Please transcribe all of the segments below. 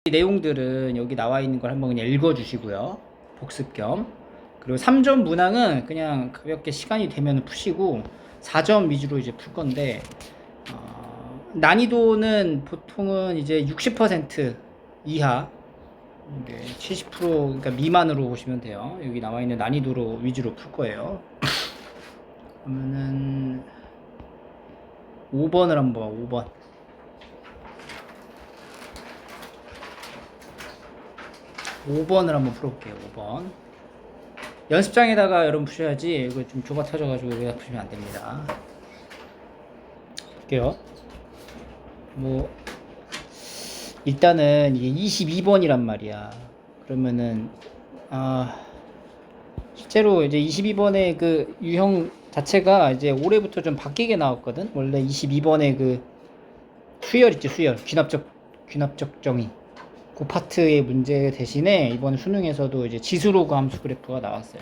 이 내용들은 여기 나와 있는 걸 한번 그냥 읽어 주시고요. 복습 겸. 그리고 3점 문항은 그냥 가볍게 시간이 되면 푸시고 4점 위주로 이제 풀 건데, 난이도는 보통은 이제 60% 이하, 70% 그러니까 미만으로 보시면 돼요. 여기 나와 있는 난이도로 위주로 풀 거예요. 그러면은 5번을 한번 봐. 5번. 5번을 한번 풀어볼게요. 5번. 연습장에다가 여러분 푸셔야지 이거 좀 좁아 터져가지고 여기다 푸시면 안 됩니다. 볼게요. 뭐 일단은 이게 22번이란 말이야. 그러면은 실제로 이제 22번의 그 유형 자체가 이제 올해부터 좀 바뀌게 나왔거든. 원래 22번의 그 수열 있지, 수열. 귀납적 정의. 그 파트의 문제 대신에 이번 수능에서도 이제 지수로그 함수 그래프가 나왔어요.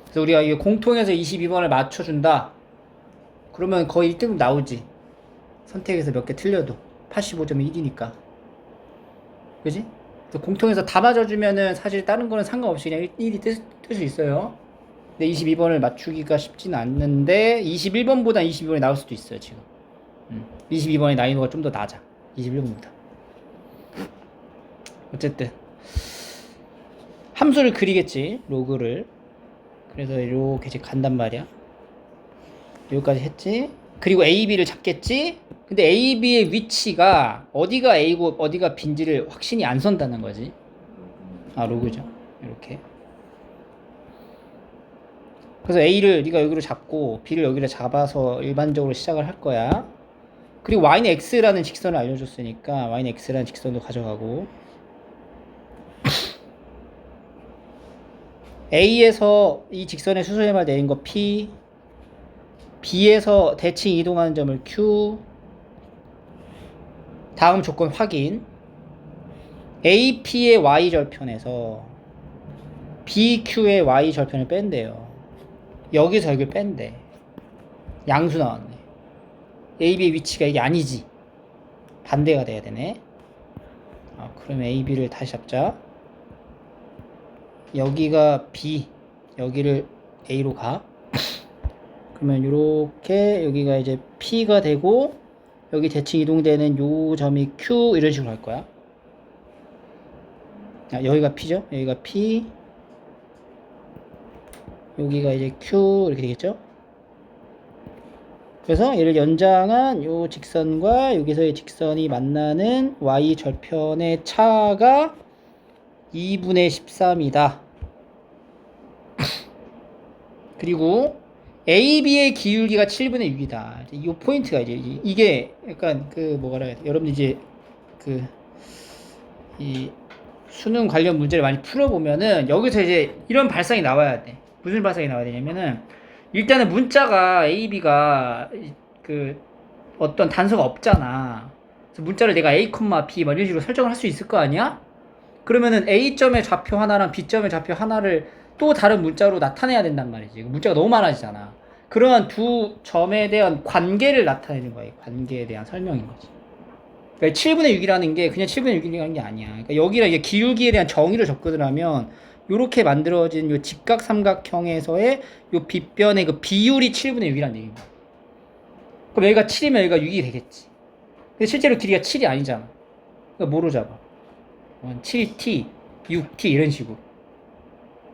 그래서 우리가 이게 공통해서 22번을 맞춰준다. 그러면 거의 1등 나오지. 선택에서 몇 개 틀려도 85점이 1이니까. 그지? 공통해서 다 맞아주면은 사실 다른 거는 상관없이 그냥 1이 뜰 수 있어요. 근데 22번을 맞추기가 쉽진 않는데 21번보다 22번이 나올 수도 있어요. 지금 22번의 난이도가 좀 더 낮아. 21번보다. 어쨌든 함수를 그리겠지. 로그를. 그래서 이렇게 이제 간단 말이야. 여기까지 했지. 그리고 A, B를 잡겠지. 근데 A, B의 위치가 어디가 A고 어디가 B인지를 확신이 안 선다는 거지. 로그죠. 이렇게. 그래서 A를 네가 여기로 잡고 B를 여기로 잡아서 일반적으로 시작을 할 거야. 그리고 Y는 X라는 직선을 알려줬으니까 Y는 X라는 직선도 가져가고, A에서 이 직선의 수소점을 내린 거 P, B에서 대칭 이동하는 점을 Q, 다음 조건 확인. AP의 Y절편에서 BQ의 Y절편을 뺀대요. 여기서 여기를 뺀대. 양수 나왔네. AB의 위치가 이게 아니지. 반대가 돼야 되네. 그러면 AB를 다시 잡자. 여기가 B, 여기를 A로 가. 그러면 이렇게 여기가 이제 P가 되고, 여기 대칭 이동되는 요 점이 Q, 이런 식으로 할 거야. 여기가 P죠? 여기가 P, 여기가 이제 Q, 이렇게 되겠죠? 그래서 얘를 연장한 요 직선과 여기서의 직선이 만나는 Y 절편의 차가 2분의 13이다. 그리고 AB의 기울기가 7분의 6이다. 이 포인트가 이제 이게 약간 그 뭐라 해야 돼? 여러분 이제 그 이 수능 관련 문제를 많이 풀어보면은 여기서 이제 이런 발상이 나와야 돼. 무슨 발상이 나와야 되냐면은, 일단은 문자가 AB가 그 어떤 단서가 없잖아. 그래서 문자를 내가 A, B 막 이런 식으로 설정을 할 수 있을 거 아니야? 그러면은 A점의 좌표 하나랑 B점의 좌표 하나를 또 다른 문자로 나타내야 된단 말이지. 문자가 너무 많아지잖아. 그러한 두 점에 대한 관계를 나타내는 거야. 관계에 대한 설명인 거지. 그러니까 7분의 6이라는 게 그냥 7분의 6이라는 게 아니야. 그러니까 여기랑 이게 기울기에 대한 정의를 접근을 하면 요렇게 만들어진 요 직각 삼각형에서의 요 빗변의 그 비율이 7분의 6이라는 얘기인 거야. 그럼 여기가 7이면 여기가 6이 되겠지. 근데 실제로 길이가 7이 아니잖아. 그러니까 뭐로 잡아? 7t, 6t 이런 식으로.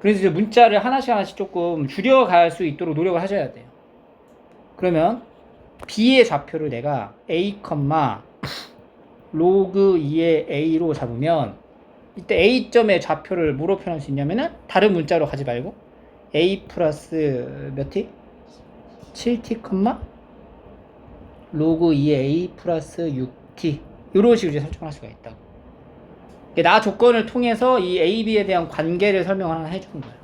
그래서 이제 문자를 하나씩 조금 줄여갈 수 있도록 노력을 하셔야 돼요. 그러면 B의 좌표를 내가 A, 로그 2의 A로 잡으면, 이때 A점의 좌표를 뭐로 표현할 수 있냐면은 다른 문자로 가지 말고 A 플러스 몇 t? 7t, 로그 2의 A 플러스 6t, 이런 식으로 이제 설정할 수가 있다고. 나 조건을 통해서 이 A, B에 대한 관계를 설명을 하나 해주는 거야.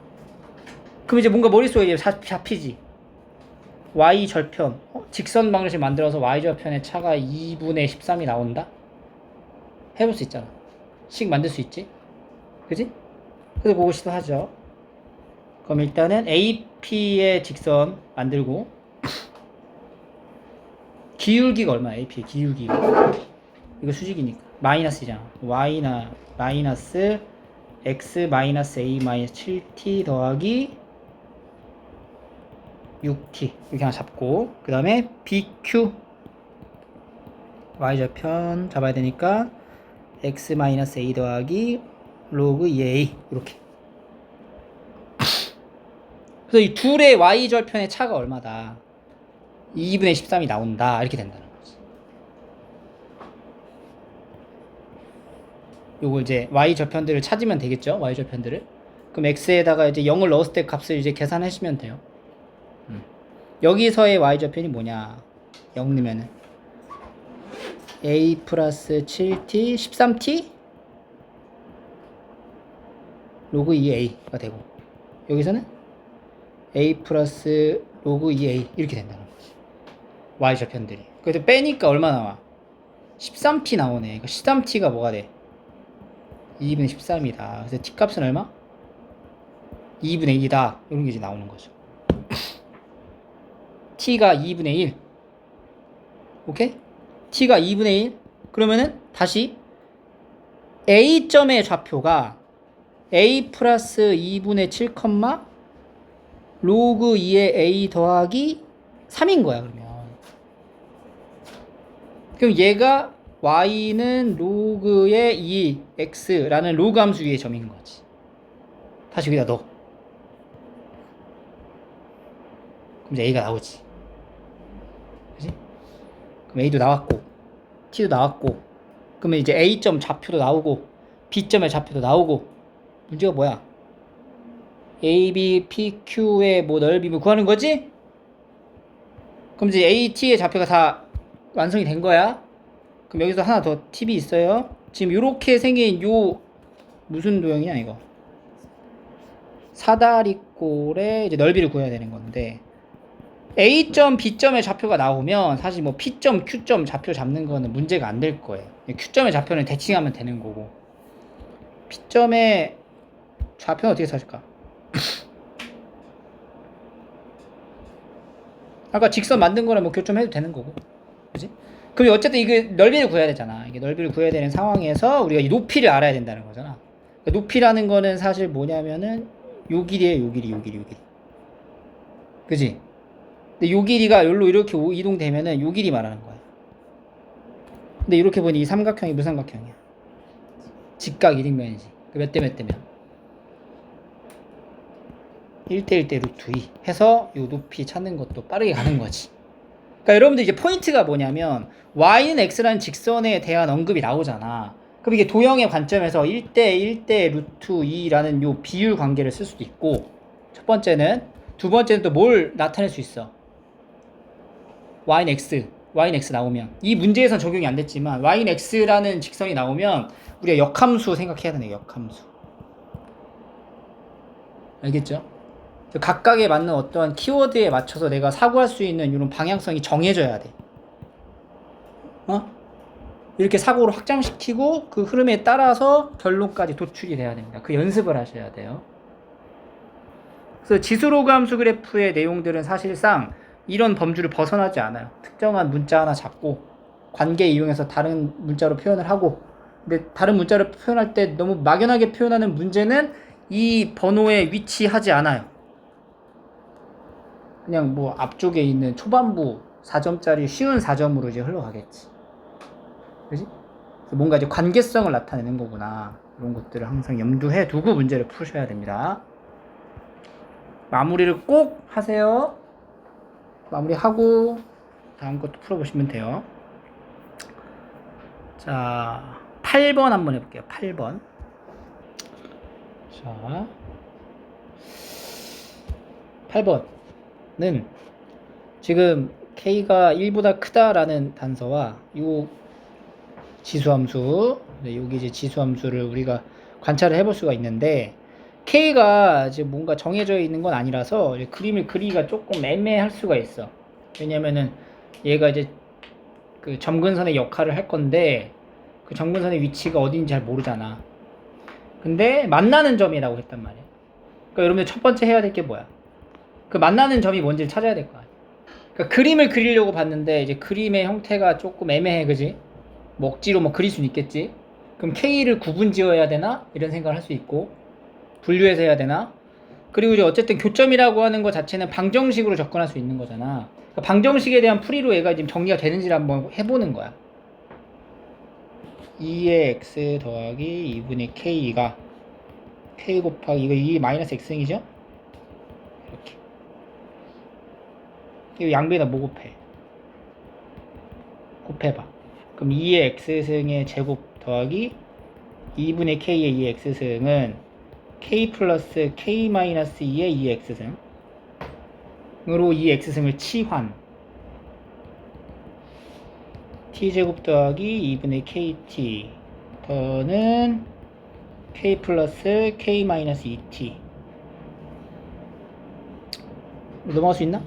그럼 이제 뭔가 머릿속에 이제 잡히지. Y 절편, 직선 방정식 만들어서 Y 절편의 차가 2분의 13이 나온다? 해볼 수 있잖아. 식 만들 수 있지? 그지? 그래서 그거 시도하죠. 그럼 일단은 AP의 직선 만들고, 기울기가 얼마야? AP의 기울기가. 이거 수직이니까. 마이너스잖아. y나 마이너스 x 마이너스 a 마이너스 7t 더하기 6t 이렇게 하나 잡고, 그 다음에 bq y좌편 잡아야 되니까 x 마이너스 a 더하기 로그 2a 이렇게. 그래서 이 둘의 y절편의 차가 얼마다? 2분의 13이 나온다. 이렇게 된다는 거지. 요거 이제 y절편들을 찾으면 되겠죠? y절편들을. 그럼 x에다가 이제 0을 넣었을 때 값을 이제 계산하시면 돼요. 여기서의 y절편이 뭐냐? 0 넣으면은 a 플러스 7t 13t 로그 2a가 되고, 여기서는 a 플러스 로그 2a 이렇게 된다는 거지. y절편들이. 그래서 빼니까 얼마 나와? 13t 나오네. 그러니까 13t가 뭐가 돼? 2분의 13이다. 그래서 t 값은 얼마? 2분의 1이다. 이런 게 이제 나오는 거죠. t가 2분의 1. 오케이? t가 2분의 1. 그러면은 다시 a점의 좌표가 a 플러스 2분의 7, 로그 2의 a 더하기 3인 거야. 그럼 얘가 y는 로그의 2x라는 로그 함수 위의 점인 거지. 다시 여기다 넣어. 그럼 이제 a가 나오지. 그치? 그럼 a도 나왔고 t도 나왔고, 그러면 이제 a점 좌표도 나오고 b점의 좌표도 나오고, 문제가 뭐야? a, b, p, q의 뭐 넓이를 구하는 거지? 그럼 이제 a, t의 좌표가 다 완성이 된 거야. 그럼 여기서 하나 더 팁이 있어요. 지금 이렇게 생긴 요 무슨 도형이야 이거? 사다리꼴의 이제 넓이를 구해야 되는 건데, A점, B점의 좌표가 나오면 사실 뭐 P점, Q점 좌표 잡는 거는 문제가 안 될 거예요. Q점의 좌표는 대칭하면 되는 거고, P점의 좌표는 어떻게 찾을까? 아까 직선 만든 거랑 뭐 교점해도 되는 거고, 그지? 그럼 어쨌든 이게 넓이를 구해야 되잖아. 이게 넓이를 구해야 되는 상황에서 우리가 이 높이를 알아야 된다는 거잖아. 그러니까 높이라는 거는 사실 뭐냐면은 요 길이에요. 요 길이. 그지? 근데 요 길이가 여기로 이렇게 이동되면은 요 길이 말하는 거야. 근데 이렇게 보니 이 삼각형이 무삼각형이야. 직각 이등변이지. 몇 대 몇 대면 1대 1대 루트 2 해서 요 높이 찾는 것도 빠르게 가는 거지. 그러니까 여러분들 이제 포인트가 뭐냐면 y는 x라는 직선에 대한 언급이 나오잖아. 그럼 이게 도형의 관점에서 1대 1대 루트 2라는 요 비율 관계를 쓸 수도 있고, 첫 번째는, 두 번째는 또 뭘 나타낼 수 있어? y는 x 나오면, 이 문제에선 적용이 안 됐지만 y는 x라는 직선이 나오면 우리가 역함수 생각해야 되네. 역함수. 알겠죠? 각각에 맞는 어떠한 키워드에 맞춰서 내가 사고할 수 있는 이런 방향성이 정해져야 돼. 이렇게 사고를 확장시키고 그 흐름에 따라서 결론까지 도출이 돼야 됩니다. 그 연습을 하셔야 돼요. 그래서 지수로그 함수 그래프의 내용들은 사실상 이런 범주를 벗어나지 않아요. 특정한 문자 하나 잡고 관계 이용해서 다른 문자로 표현을 하고, 근데 다른 문자로 표현할 때 너무 막연하게 표현하는 문제는 이 번호에 위치하지 않아요. 그냥 뭐 앞쪽에 있는 초반부 4점짜리 쉬운 4점으로 이제 흘러가겠지. 그지? 뭔가 이제 관계성을 나타내는 거구나. 이런 것들을 항상 염두해 두고 문제를 푸셔야 됩니다. 마무리를 꼭 하세요. 마무리하고 다음 것도 풀어보시면 돼요. 자, 8번 한번 해볼게요. 8번. 자, 8번은 지금 K가 1보다 크다라는 단서와 요 지수함수, 여기 이제 지수함수를 우리가 관찰을 해볼 수가 있는데, K가 이제 뭔가 정해져 있는 건 아니라서 이제 그림을 그리기가 조금 애매할 수가 있어. 왜냐면은 얘가 이제 그 점근선의 역할을 할 건데 그 점근선의 위치가 어딘지 잘 모르잖아. 근데 만나는 점이라고 했단 말이야. 그러니까 여러분들 첫 번째 해야 될 게 뭐야? 그 만나는 점이 뭔지를 찾아야 될 거 아니야. 그러니까 그림을 그리려고 봤는데 이제 그림의 형태가 조금 애매해, 그지? 뭐 억지로 뭐 그릴 수는 있겠지. 그럼 K를 구분 지어야 되나? 이런 생각을 할 수 있고, 분류해서 해야 되나? 그리고 이제 어쨌든 교점이라고 하는 것 자체는 방정식으로 접근할 수 있는 거잖아. 그러니까 방정식에 대한 풀이로 얘가 지금 정리가 되는지를 한번 해보는 거야. 2의 x 더하기 2분의 k가 k 곱하기 이거 2 마이너스 x승이죠? 이렇게. 이거 양변에다 뭐 곱해봐. 그럼 2의 x승의 제곱 더하기 2분의 k의 2의 x승은 k 플러스 k 마이너스 2의 2의 x승으로 2의 x승을 치환 t제곱 더하기 2분의 kt 더는 k 플러스 k 마이너스 2t 넘어갈 수 있나?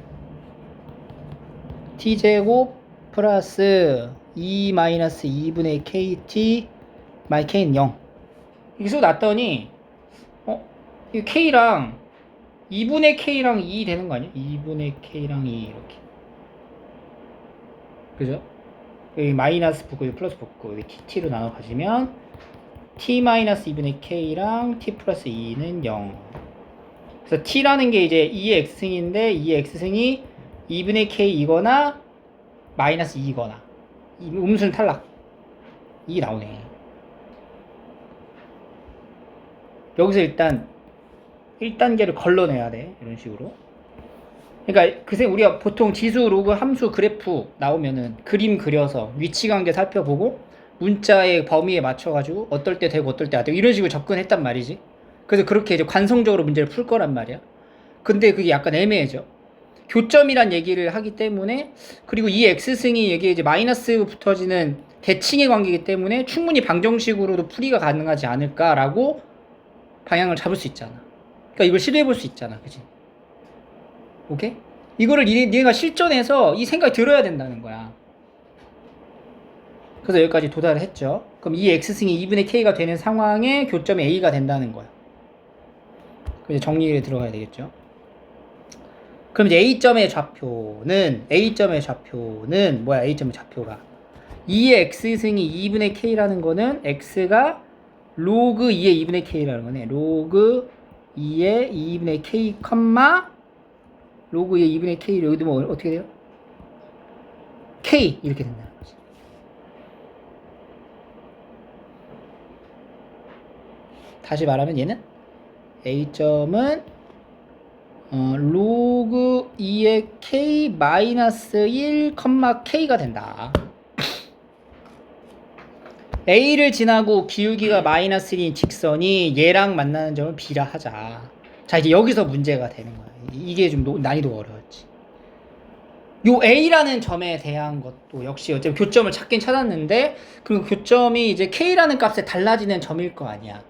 t제곱 플러스 2 마이너스 2분의 kt 마이 k는 0 이렇게 쓰고 났더니 이 k랑 2분의 k랑 2 되는 거 아니야? 2분의 k랑 2 이렇게 그죠? 여기 마이너스 붙고 여기 플러스 붙고 여기 t로 나눠 가지면 t 마이너스 2분의 k랑 t 플러스 2는 0 그래서 t라는 게 이제 2의 x승인데 2의 x승이 2분의 k이거나 마이너스 2거나 음수는 탈락 2 나오네. 여기서 일단 1단계를 걸러내야 돼. 이런 식으로. 그러니까 그새 우리가 보통 지수, 로그, 함수, 그래프 나오면은 그림 그려서 위치관계 살펴보고 문자의 범위에 맞춰가지고 어떨 때 되고 어떨 때 안 되고 이런 식으로 접근했단 말이지. 그래서 그렇게 이제 관성적으로 문제를 풀 거란 말이야. 근데 그게 약간 애매해져. 교점이란 얘기를 하기 때문에 그리고 이 x승이 이게 이제 마이너스 붙어지는 대칭의 관계이기 때문에 충분히 방정식으로도 풀이가 가능하지 않을까라고 방향을 잡을 수 있잖아. 그러니까 이걸 시도해 볼 수 있잖아. 그치? 오케이? 이거를 니네가 실전에서 이 생각이 들어야 된다는 거야. 그래서 여기까지 도달을 했죠. 그럼 이 x승이 2분의 k가 되는 상황에 교점이 a가 된다는 거야. 이제 정리에 들어가야 되겠죠. 그럼 이제 A점의 좌표는 뭐야? A점의 좌표가 2의 x승이 2분의 k라는 거는 x가 로그 2의 2분의 k라는 거네. 로그 2의 2분의 k, 로그 2의 2분의 k 여기도 뭐 어떻게 돼요? k 이렇게 된다는 거지. 다시 말하면 얘는 A점은 로그 2의 k 마이너스 1, k가 된다. A를 지나고 기울기가 마이너스 1인 직선이 얘랑 만나는 점을 B라 하자. 자, 이제 여기서 문제가 되는 거야. 이게 좀 난이도가 어려웠지. 요 A라는 점에 대한 것도 역시 어차피 교점을 찾긴 찾았는데 그 교점이 이제 K라는 값에 달라지는 점일 거 아니야.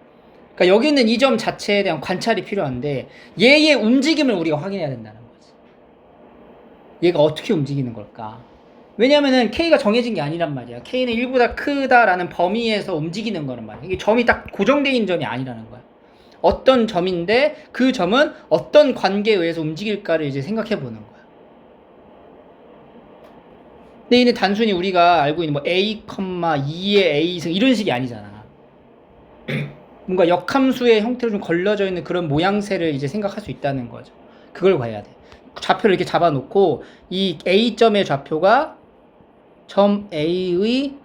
그러니까 여기 있는 이 점 자체에 대한 관찰이 필요한데 얘의 움직임을 우리가 확인해야 된다는 거지. 얘가 어떻게 움직이는 걸까? 왜냐면은 K가 정해진 게 아니란 말이야. K는 1보다 크다라는 범위에서 움직이는 거란 말이야. 이게 점이 딱 고정되어 있는 점이 아니라는 거야. 어떤 점인데 그 점은 어떤 관계에 의해서 움직일까를 이제 생각해 보는 거야. 근데 얘는 단순히 우리가 알고 있는 뭐 A, 2의 A승 이런 식이 아니잖아. 뭔가 역함수의 형태로 좀 걸러져 있는 그런 모양새를 이제 생각할 수 있다는 거죠. 그걸 봐야 돼. 좌표를 이렇게 잡아놓고 이 A점의 좌표가 점 A의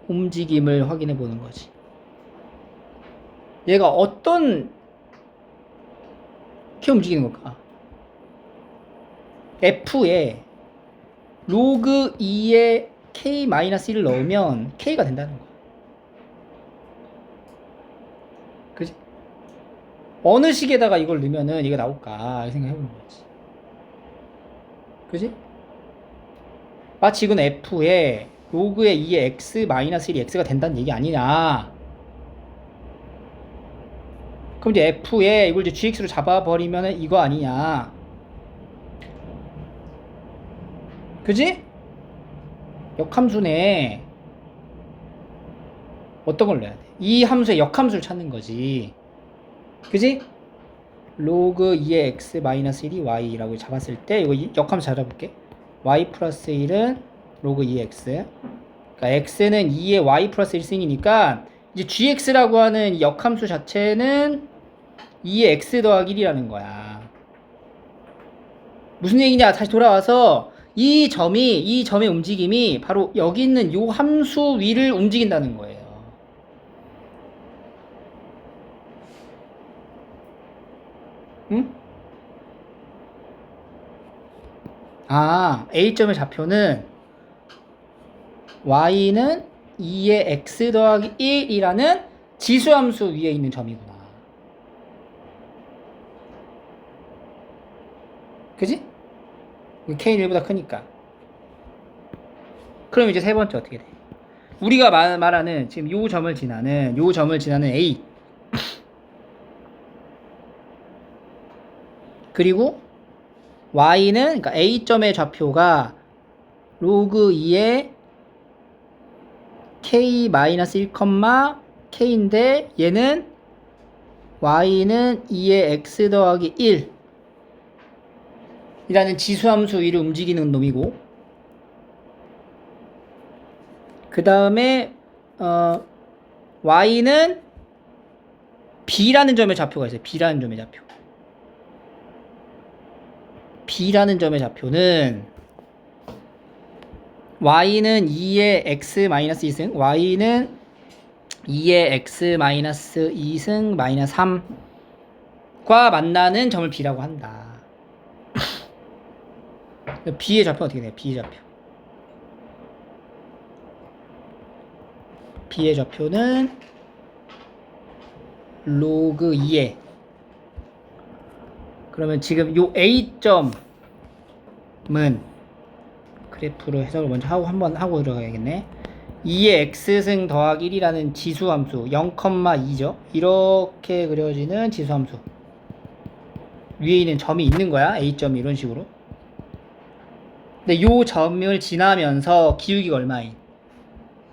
움직임을 확인해 보는 거지. 얘가 어떤 게 움직이는 걸까? F에 로그 2의 K-1을 넣으면 K가 된다는 거야. 그지? 어느 식에다가 이걸 넣으면은 이게 나올까? 이 생각해 보는 거지. 그지? 마치 이건 F에 로그의 2의 X-1이 X가 된다는 얘기 아니냐. 그럼 이제 F에 이걸 이제 GX로 잡아버리면은 이거 아니냐. 그지? 역함수네. 어떤 걸 넣어야 돼? 이 함수의 역함수를 찾는 거지. 그지? 로그 2의 x-1이 y라고 잡았을 때 이거 역함수 찾아볼게. y 플러스 1은 로그 2x. 그러니까 x는 2의 y 플러스 1승이니까 이제 gx라고 하는 이 역함수 자체는 2의 x 더하기 1이라는 거야. 무슨 얘기냐? 다시 돌아와서 이 점의 움직임이 바로 여기 있는 요 함수 위를 움직인다는 거예요. 응? 아, A점의 좌표는 y는 2의 x 더하기 1이라는 지수함수 위에 있는 점이구나. 그지? k는 1보다 크니까. 그럼 이제 세 번째 어떻게 돼? 우리가 말하는 지금 요 점을 지나는 A 그리고 y는 그러니까 A점의 좌표가 로그 2의 k-1, k인데 얘는 y는 2의 x 더하기 1 이라는 지수함수 위를 움직이는 놈이고, 그 다음에 y는 b라는 점의 좌표가 있어요. b라는 점의 좌표. b라는 점의 좌표는 y는 2의 x-2승 y는 2의 x-2승 마이너스 3과 만나는 점을 b라고 한다. b의 좌표는 어떻게 돼요? b의 좌표. b의 좌표는 로그 2에, 그러면 지금 요 A점은 그래프로 해석을 먼저 하고 한번 하고 들어가야겠네. 2의 x승 더하기 1이라는 지수함수 0,2죠. 이렇게 그려지는 지수함수 위에 있는 점이 있는 거야. A점이 이런 식으로. 근데 요 점을 지나면서 기울기가 얼마인?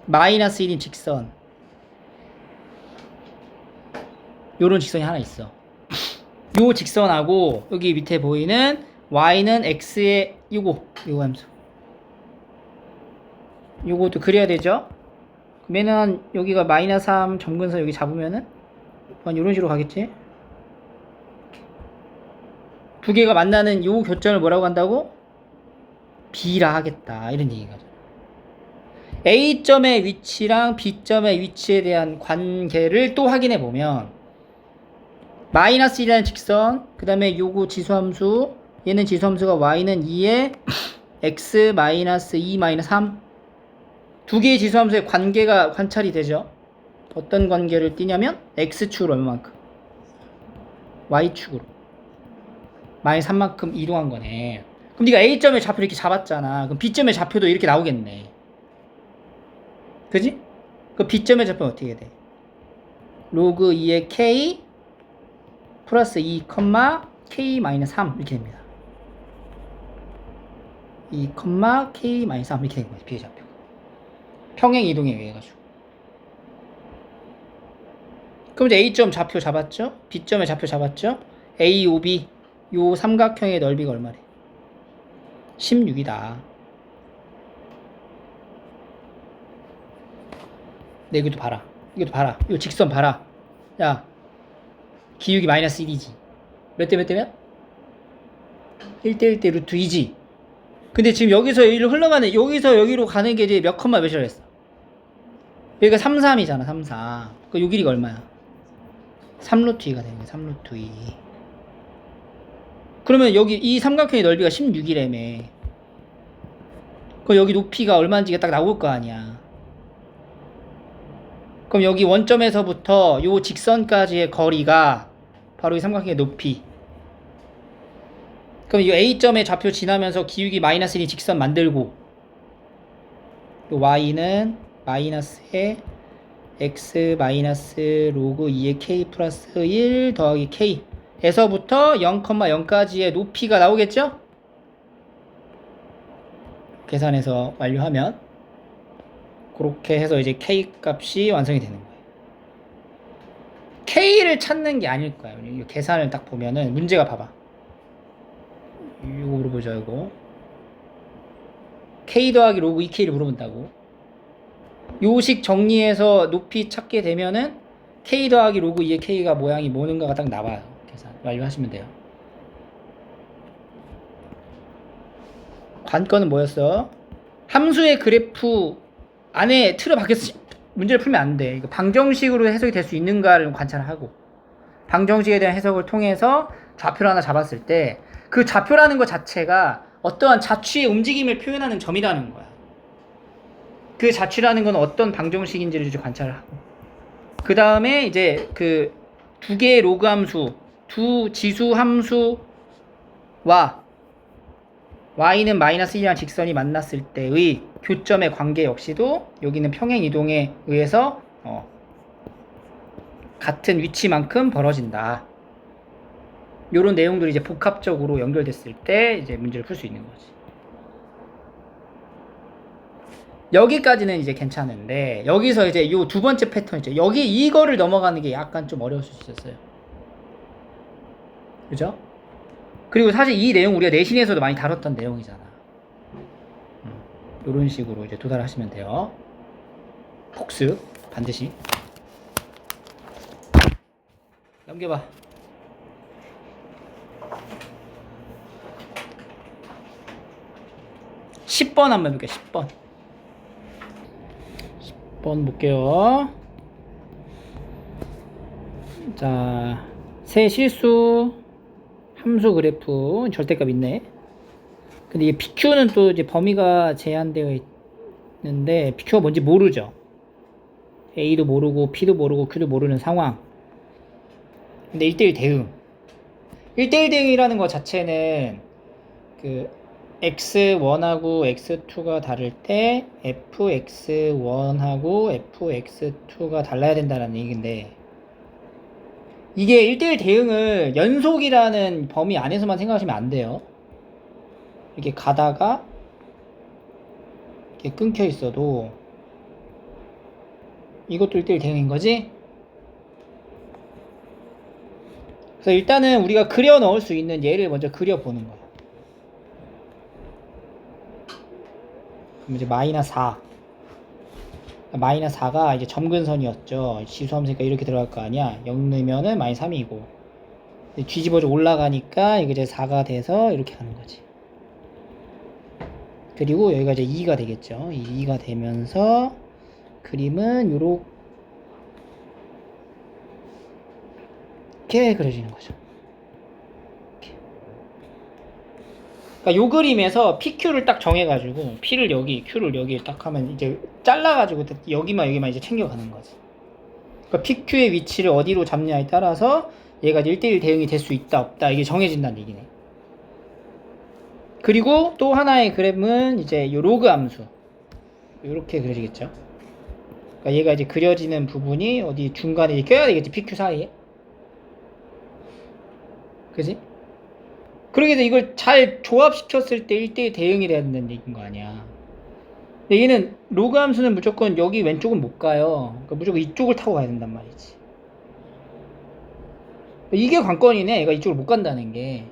마이너스 1인 직선. 요런 직선이 하나 있어. 요 직선하고 여기 밑에 보이는 y는 x의 요거 함수. 요것도 그려야 되죠? 그러면은 여기가 마이너스 3 점근선 여기 잡으면은 요런 식으로 가겠지? 두 개가 만나는 요 교점을 뭐라고 한다고? B라 하겠다. 이런 얘기가. A점의 위치랑 B점의 위치에 대한 관계를 또 확인해 보면 마이너스 1이라는 직선, 그 다음에 요거 지수함수, 얘는 지수함수가 y는 2의 x 마이너스 2 마이너스 3. 두 개의 지수함수의 관계가 관찰이 되죠. 어떤 관계를 띠냐면 x축으로 얼마만큼? y축으로 마이너스 3만큼 이동한 거네. 그럼 네가 A점의 좌표 이렇게 잡았잖아. 그럼 B점의 좌표도 이렇게 나오겠네. 그지? 그 B점의 좌표는 어떻게 돼? 로그 2의 K 플러스 2, K 마이너스 3 이렇게 됩니다. 2, K 마이너스 3 이렇게 된 거지. B의 좌표. 평행 이동에 의해 가지고. 그럼 이제 A점 좌표 잡았죠? B점의 좌표 잡았죠? A, O, B 요 삼각형의 넓이가 얼마래? 16이다. 네, 이것도 봐라. 이 직선 봐라. 야, 기울기 마이너스 1이지. 몇 대 몇 대면? 1대 1대 루트 2지. 근데 지금 여기서 여기로 흘러가는, 여기서 여기로 가는 게 이제 몇 컴마 몇이라고 했어? 여기가 3, 3이잖아, 3, 4. 그 요 길이가 얼마야? 3 루트 2가 되는 거야, 3 루트 2. 그러면 여기 이 삼각형의 넓이가 16이라며. 그럼 여기 높이가 얼마인지가 딱 나올 거 아니야. 그럼 여기 원점에서부터 요 직선까지의 거리가 바로 이 삼각형의 높이. 그럼 이 A점의 좌표 지나면서 기울기 마이너스 1이 직선 만들고, 요 y는 마이너스의 x 마이너스 로그 2의 k 플러스 1 더하기 k 에서부터 0,0까지의 높이가 나오겠죠? 계산해서 완료하면 그렇게 해서 이제 k 값이 완성이 되는 거예요. k를 찾는 게 아닐 거예요. 이 계산을 딱 보면은 문제가 봐봐. 이거 물어보자. 이거 k 더하기 로그 2k를 물어본다고. 요식 정리해서 높이 찾게 되면은 k 더하기 로그 2의 k가 모양이 뭐는가가 딱 나와요. 계산 완료하시면 돼요. 관건은 뭐였어? 함수의 그래프 안에 틀을 박혀서 문제를 풀면 안 돼. 이거 방정식으로 해석이 될 수 있는가를 관찰하고, 방정식에 대한 해석을 통해서 좌표를 하나 잡았을 때 그 좌표라는 것 자체가 어떠한 자취의 움직임을 표현하는 점이라는 거야. 그 자취라는 건 어떤 방정식인지를 좀 관찰을 하고, 그 다음에 이제 그 두 개의 로그 함수, 두 지수 함수와 y는 마이너스 1이랑 직선이 만났을 때의 교점의 관계 역시도 여기는 평행 이동에 의해서 같은 위치만큼 벌어진다. 요런 내용들이 이제 복합적으로 연결됐을 때 이제 문제를 풀 수 있는 거지. 여기까지는 이제 괜찮은데, 여기서 이제 요 두 번째 패턴 있죠. 여기 이거를 넘어가는 게 약간 좀 어려울 수 있었어요. 그죠? 그리고 사실 이 내용 우리가 내신에서도 많이 다뤘던 내용이잖아. 요런 식으로 이제 도달하시면 돼요. 복습 반드시. 넘겨봐. 10번 한번 해볼게요. 10번 볼게요. 자, 세 실수 함수 그래프 절대값 있네. 근데 이 PQ는 또 이제 범위가 제한되어 있는데 PQ가 뭔지 모르죠. A도 모르고 P도 모르고 Q도 모르는 상황. 근데 1대1 대응. 1대1 대응이라는 것 자체는 그 x1하고 x2가 다를 때 fx1하고 fx2가 달라야 된다는 얘기인데, 이게 1대1 대응을 연속이라는 범위 안에서만 생각하시면 안 돼요. 이렇게 가다가 이렇게 끊겨 있어도 이것도 1대1 대응인 거지? 그래서 일단은 우리가 그려 넣을 수 있는 예를 먼저 그려보는 거야. 그럼 이제 마이너스 4. 마이너스 4가 이제 점근선이었죠. 지수함수니까 이렇게 들어갈 거 아니야. 0 넣으면은 마이너스 3이고. 뒤집어져 올라가니까 이게 이제 4가 돼서 이렇게 가는 거지. 그리고 여기가 이제 2가 되겠죠. 2가 되면서 그림은 요렇게 그려지는 거죠. 그러니까 요 그림에서 PQ를 딱 정해가지고 P를 여기, Q를 여기 딱 하면 이제 잘라가지고 여기만 이제 챙겨가는 거지. 그러니까 PQ의 위치를 어디로 잡냐에 따라서 얘가 1대1 대응이 될 수 있다 없다 이게 정해진다는 얘기네. 그리고 또 하나의 그램은 이제 요 로그 함수 이렇게 그려지겠죠. 그러니까 얘가 이제 그려지는 부분이 어디 중간에 껴야 되겠지. PQ 사이에. 그지? 그러게 해서 이걸 잘 조합시켰을 때 1대1 대응이 돼야 된다는 얘기인 거 아니야. 근데 얘는 로그 함수는 무조건 여기 왼쪽은 못 가요. 그러니까 무조건 이쪽을 타고 가야 된단 말이지. 이게 관건이네. 얘가 이쪽을 못 간다는 게.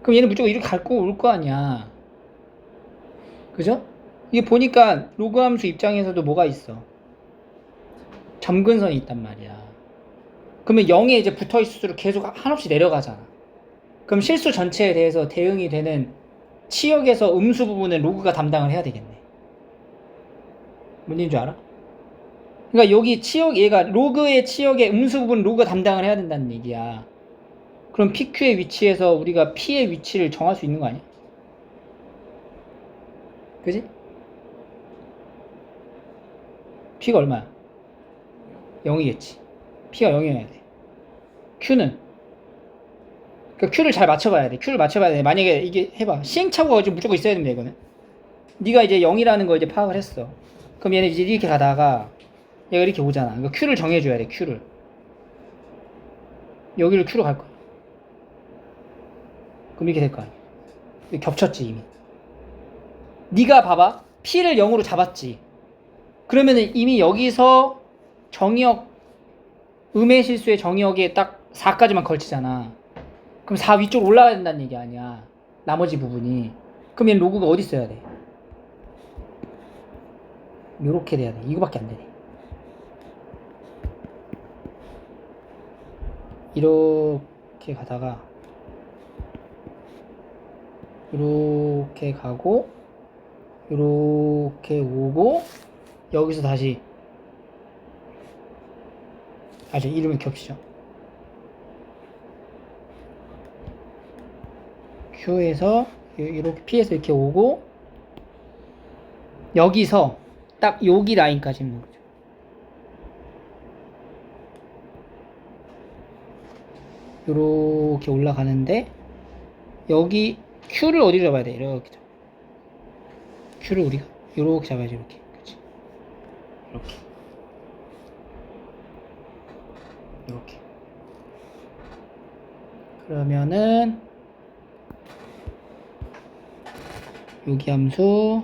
그럼 얘는 무조건 이렇게 갈 거 올 거 아니야. 그죠? 이게 보니까 로그 함수 입장에서도 뭐가 있어? 점근선이 있단 말이야. 그러면 0에 이제 붙어 있을수록 계속 한없이 내려가잖아. 그럼 실수 전체에 대해서 대응이 되는 치역에서 음수 부분은 로그가 담당을 해야 되겠네. 뭔 얘기인 줄 알아? 그러니까 여기 치역, 얘가 로그의 치역의 음수 부분 로그가 담당을 해야 된다는 얘기야. 그럼 PQ의 위치에서 우리가 P의 위치를 정할 수 있는 거 아니야? 그지? P가 얼마야? 0이겠지. P가 0이어야 돼. Q는? 그러니까 Q를 잘 맞춰봐야 돼. Q를 맞춰봐야 돼. 만약에 이게 해봐. 시행착오가 지금 무조건 있어야 됩니다, 이거는. 네가 이제 0이라는 걸 이제 파악을 했어. 그럼 얘는 이제 이렇게 가다가 얘가 이렇게 오잖아. 그러니까 Q를 정해줘야 돼, Q를. 여기를 Q로 갈 거야. 그럼 이렇게 될 거 아니야. 겹쳤지, 이미. 네가 봐봐. P를 0으로 잡았지. 그러면은 이미 여기서 정의역, 음의 실수의 정의역에 딱 4까지만 걸치잖아. 그럼 4 위쪽으로 올라가야 된다는 얘기 아니야. 나머지 부분이. 그럼 얘는 로그가 어디 있어야 돼? 요렇게 돼야 돼. 이거밖에 안 되네. 이렇게 가다가 이렇게 가고 이렇게 오고 여기서 다시 이름을 겹치죠. Q에서 이렇게 P에서 이렇게 오고 여기서 딱 여기 라인까지 모르죠. 이렇게 올라가는데 여기 Q를 어디로 잡아야 돼? 이렇게 잡아. Q를 우리가 이렇게 잡아야지. 이렇게. 그치? 이렇게. 그러면은 여기 함수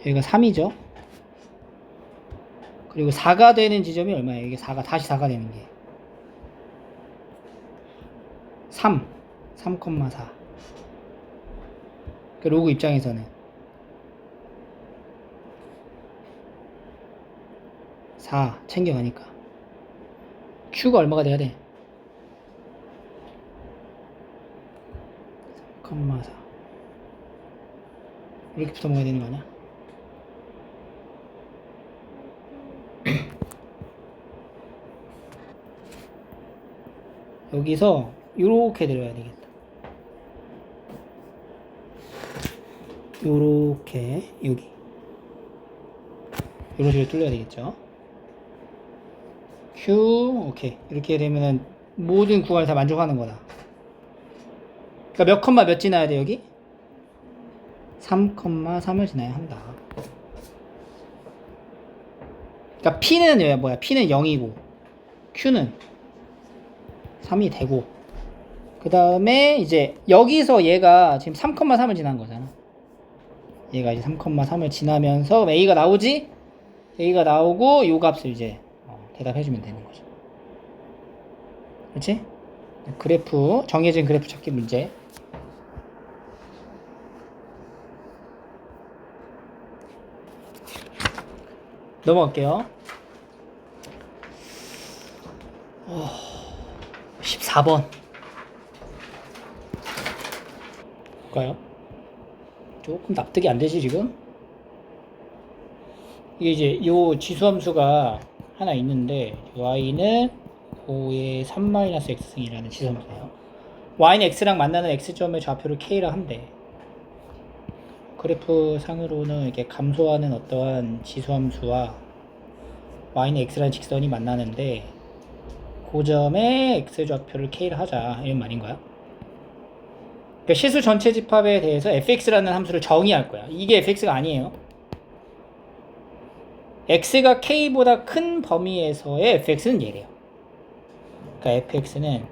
여기가 3이죠. 그리고 4가 되는 지점이 얼마예요? 이게 4가 다시 4가 되는 게 3,4. 그 로그 입장에서는 4 챙겨가니까 Q가 얼마가 돼야 돼? 3,4 이렇게 붙어 먹어야 되는 거 아니야? 여기서 요렇게 내려야 되겠다. 요렇게 여기 요런 식으로 뚫려야 되겠죠. Q 오케이. 이렇게 되면은 모든 구간을 다 만족하는 거다. 그러니까 몇 컴마 몇 지나야 돼 여기? 3,3을 지나야 한다. 그러니까 P는 뭐야? P는 0이고 Q는 3이 되고 그 다음에 이제 여기서 얘가 지금 3,3을 지난 거잖아. 얘가 이제 3,3을 지나면서 A가 나오지? A가 나오고 요 값을 이제 대답해주면 되는 거죠. 그렇지? 그래프, 정해진 그래프 찾기 문제. 넘어갈게요. 14번. 볼까요? 조금 납득이 안 되지, 지금? 이게 이제 요 지수함수가 하나 있는데, y는 5의 3-x승이라는 지수함수예요. y는 x랑 만나는 x점의 좌표를 k라 한대. 그래프 상으로는 이렇게 감소하는 어떠한 지수함수와 y는 x라는 직선이 만나는데, 그 점의 x좌표를 k라 하자. 이런 말인가요? 그러니까 시수 전체 집합에 대해서 fx라는 함수를 정의할 거야. 이게 fx가 아니에요. x가 k보다 큰 범위에서의 fx는 얘래요. 그러니까 fx는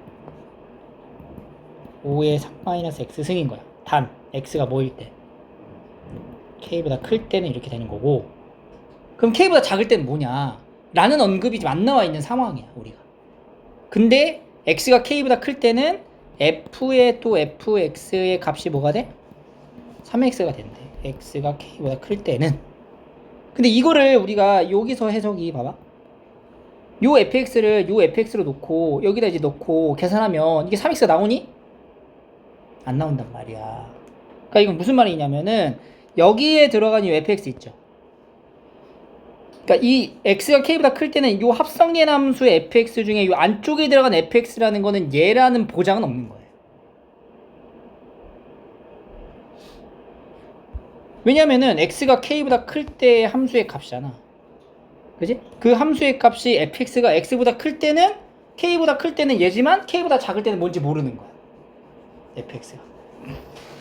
5의 3-x승인 거야. 단 x가 뭐일 때? k보다 클 때는 이렇게 되는 거고. 그럼 k보다 작을 때는 뭐냐? 라는 언급이 좀 안 나와 있는 상황이야, 우리가. 근데 x가 k보다 클 때는 f의 또 fx의 값이 뭐가 돼? 3x가 된대. x가 k보다 클 때는. 근데 이거를 우리가 여기서 해석이 봐봐. 요 fx를 요 fx로 놓고 여기다 이제 넣고 계산하면 이게 3x가 나오니? 안 나온단 말이야. 그러니까 이건 무슨 말이냐면은 여기에 들어간 이 fx 있죠. 그러니까 이 x가 k보다 클 때는 요 합성계 함수의 fx 중에 요 안쪽에 들어간 fx라는 거는 얘라는 보장은 없는 거예요. 왜냐면은 x가 k보다 클 때의 함수의 값이잖아. 그지? 그 함수의 값이 fx가 x보다 클 때는 k보다 클 때는 얘지만 k보다 작을 때는 뭔지 모르는 거야. fx가.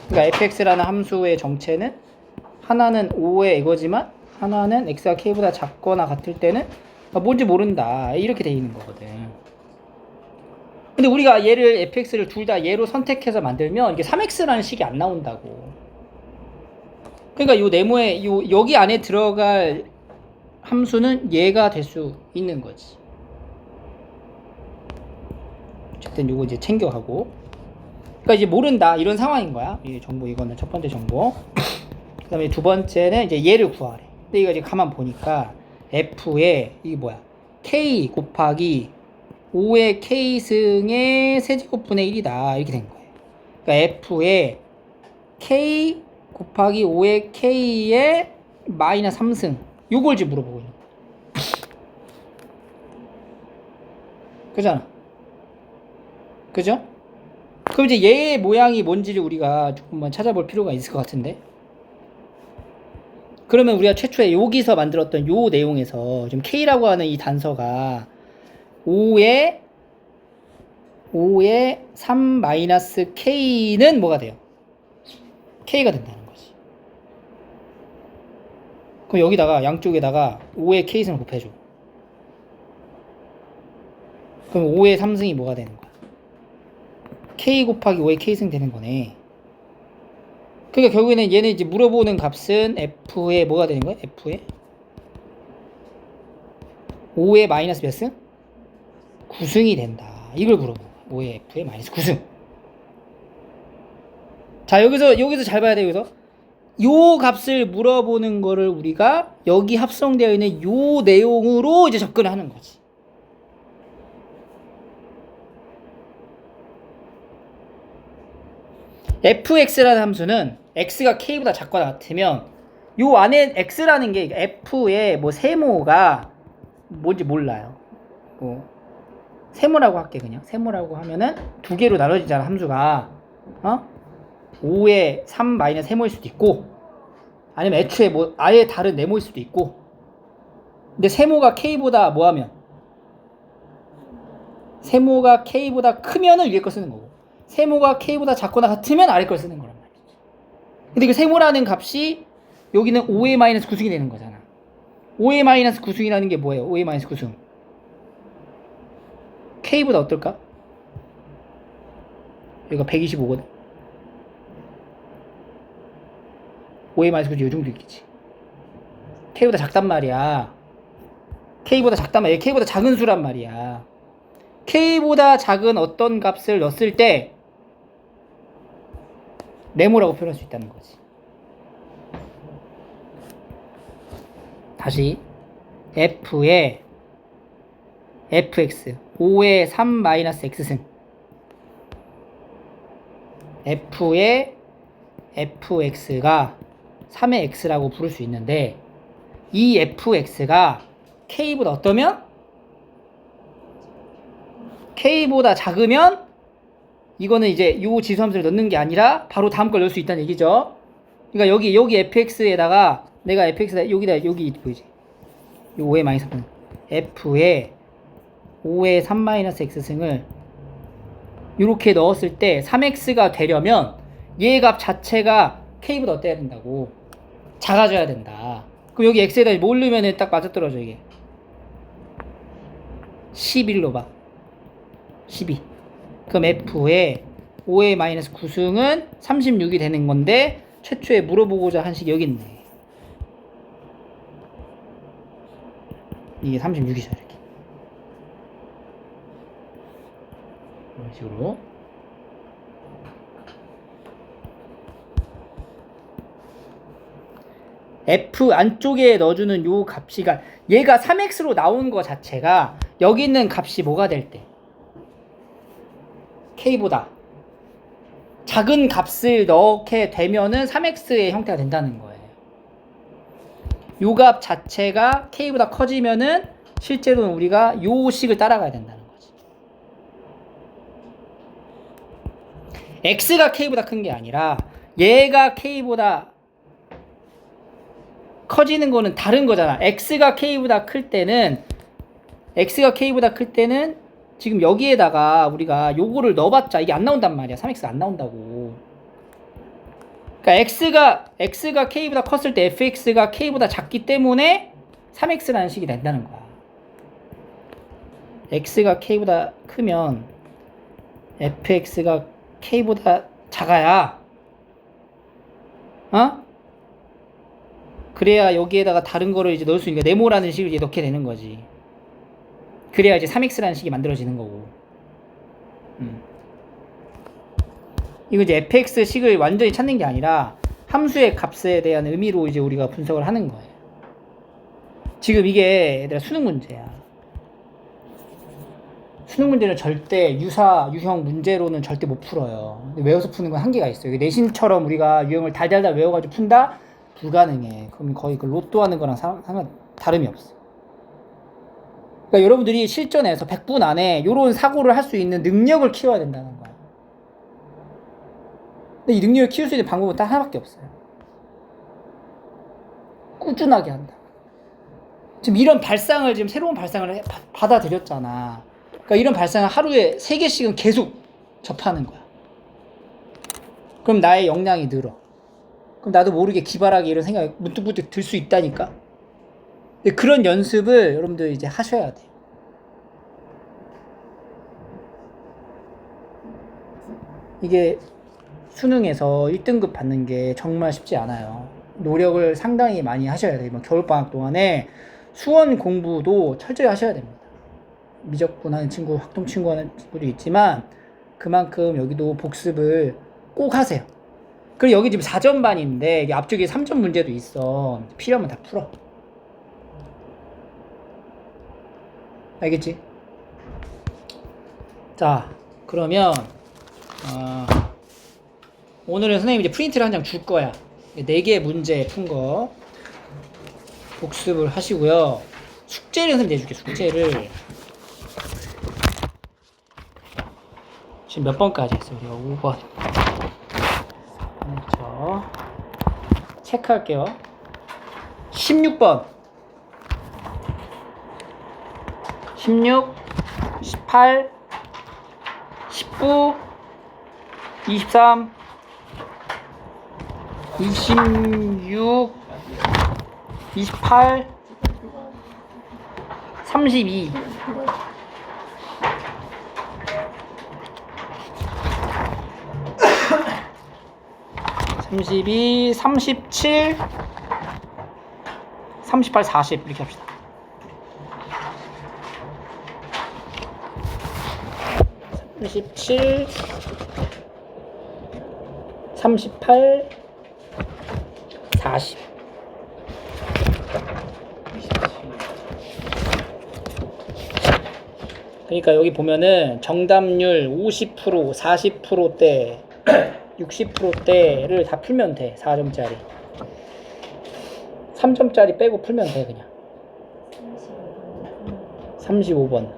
그러니까 fx라는 함수의 정체는 하나는 5의 이거지만 하나는 x가 k보다 작거나 같을 때는 뭔지 모른다. 이렇게 돼 있는 거거든. 근데 우리가 얘를 fx를 둘 다 얘로 선택해서 만들면 이게 3x라는 식이 안 나온다고. 그러니까 요 네모에 여기 안에 들어갈 함수는 얘가 될 수 있는 거지. 어쨌든 요거 이제 챙겨가고. 그러니까 이제 모른다 이런 상황인 거야. 이 정보 이거는 첫 번째 정보. 그 다음에 두 번째는 이제 얘를 구하래. 근데 이거 이제 가만 보니까 F에 이게 뭐야? K 곱하기 5의 K승의 세제곱분의 1이다. 이렇게 된 거예요. 그러니까 F에 K 곱하기 5의 K의 마이너스 3승. 요걸 지금 물어보고 있는 거야. 그잖아. 그죠? 그럼 이제 얘의 모양이 뭔지를 우리가 조금만 찾아볼 필요가 있을 것 같은데. 그러면 우리가 최초에 여기서 만들었던 요 내용에서 지금 K라고 하는 이 단서가 5의 3-K는 뭐가 돼요? K가 된다는 거지. 그럼 여기다가 양쪽에다가 5의 K승을 곱해줘. 그럼 5의 3승이 뭐가 되는 거야? K 곱하기 5의 K승 되는 거네. 그러니까 결국에는 얘는 이제 물어보는 값은 F에 뭐가 되는 거야? F에 5의 마이너스 몇 승? 9승이 된다. 이걸 물어보는 거야. 5의 F의 마이너스 9승. 자, 여기서 잘 봐야 돼요. 여기서 요 값을 물어보는 거를 우리가 여기 합성되어 있는 요 내용으로 이제 접근을 하는 거지. fx라는 함수는 x가 k보다 작거나 같으면 요 안에 x라는 게 f의 뭐 세모가 뭔지 몰라요. 뭐 세모라고 할게. 그냥 세모라고 하면은 두 개로 나눠지잖아. 함수가 5의 3 마이너스 세모일 수도 있고 아니면 애초에 뭐 아예 다른 네모일 수도 있고. 근데 세모가 k보다 뭐하면 세모가 k보다 크면은 위에 거 쓰는 거고 세모가 k보다 작거나 같으면 아래 걸 쓰는 거란 말이지. 근데 그 세모라는 값이 여기는 5의 마이너스 9승이 되는 거잖아. 5의 마이너스 9승이라는 게 뭐예요? 5의 마이너스 9승 k보다 어떨까? 여기가 125거든. 5의 마이너스 9승 요 정도 있겠지. k보다 작단 말이야. k보다 작단 말이야. k보다 작은 수란 말이야. k보다 작은 어떤 값을 넣었을 때 네모라고 표현할 수 있다는 거지. 다시 f의 fx 5의 3 마이너스 x승 f의 fx가 3의 x라고 부를 수 있는데 이 fx가 k보다 어떠면? k보다 작으면 이거는 이제 요 지수함수를 넣는 게 아니라 바로 다음 걸 넣을 수 있다는 얘기죠. 그러니까 여기 fx에다가 내가 fx에다 여기 보이지? 요 5의 마이너스 3 f에 5의 3 마이너스 x승을 이렇게 넣었을 때 3x가 되려면 얘 값 자체가 k보다 어때야 된다고? 작아져야 된다. 그럼 여기 x에다 뭘 넣으면 딱 맞아떨어져 이게 11로 봐. 12. 그럼 f의 5의 마이너스 9승은 36이 되는 건데 최초에 물어보고자 한 식이 여기 있네. 이게 36이죠. 이렇게 이런 식으로 f 안쪽에 넣어주는 요 값이 얘가 3x로 나온 거 자체가 여기 있는 값이 뭐가 될 때 k보다 작은 값을 넣게 되면은 3x의 형태가 된다는 거예요. 요 값 자체가 k보다 커지면은 실제로는 우리가 요 식을 따라가야 된다는 거지. x가 k보다 큰 게 아니라 얘가 k보다 커지는 거는 다른 거잖아. x가 k보다 클 때는 지금 여기에다가 우리가 요거를 넣어봤자 이게 안 나온단 말이야. 3x가 안 나온다고. 그러니까 x가 k보다 컸을 때 fx가 k보다 작기 때문에 3x라는 식이 된다는 거야. x가 k보다 크면 fx가 k보다 작아야 그래야 여기에다가 다른 거를 이제 넣을 수 있으니까 네모라는 식을 이제 넣게 되는 거지. 그래야 이제 3x라는 식이 만들어지는 거고. 이거 이제 fx 식을 완전히 찾는 게 아니라 함수의 값에 대한 의미로 이제 우리가 분석을 하는 거예요. 지금 이게 얘들아 수능 문제야. 수능 문제는 절대 유형 문제로는 절대 못 풀어요. 외워서 푸는 건 한계가 있어요. 내신처럼 우리가 유형을 달달달 외워가지고 푼다? 불가능해. 그럼 거의 그 로또 하는 거랑 상관 다름이 없어. 그러니까 여러분들이 실전에서 100분 안에 이런 사고를 할 수 있는 능력을 키워야 된다는 거야. 근데 이 능력을 키울 수 있는 방법은 딱 하나밖에 없어요. 꾸준하게 한다. 지금 이런 발상을 지금 새로운 발상을 받아들였잖아. 그러니까 이런 발상을 하루에 3개씩은 계속 접하는 거야. 그럼 나의 역량이 늘어. 그럼 나도 모르게 기발하게 이런 생각이 문득문득 들 수 있다니까. 근데 그런 연습을 여러분들 이제 하셔야 돼요. 이게 수능에서 1등급 받는 게 정말 쉽지 않아요. 노력을 상당히 많이 하셔야 돼요. 겨울방학 동안에 수원 공부도 철저히 하셔야 됩니다. 미적분 하는 친구, 학동 친구 하는 친구도 있지만 그만큼 여기도 복습을 꼭 하세요. 그리고 여기 지금 4점반인데 이게 앞쪽에 3점 문제도 있어. 필요하면 다 풀어. 알겠지? 자, 그러면 오늘은 선생님이 이제 프린트를 한 장 줄 거야. 4개 문제 푼 거 복습을 하시고요. 숙제를 선생님 내줄게. 숙제를 지금 몇 번까지 했어요? 우리가 5번. 그렇죠. 체크할게요. 16번 16 18 19 23 26 28 32 32 37 38 40 이렇게 합시다. 37 38 40 그러니까 여기 보면은 정답률 50% 40%대 60%대를 다 풀면 돼. 4점짜리 3점짜리 빼고 풀면 돼. 그냥 35번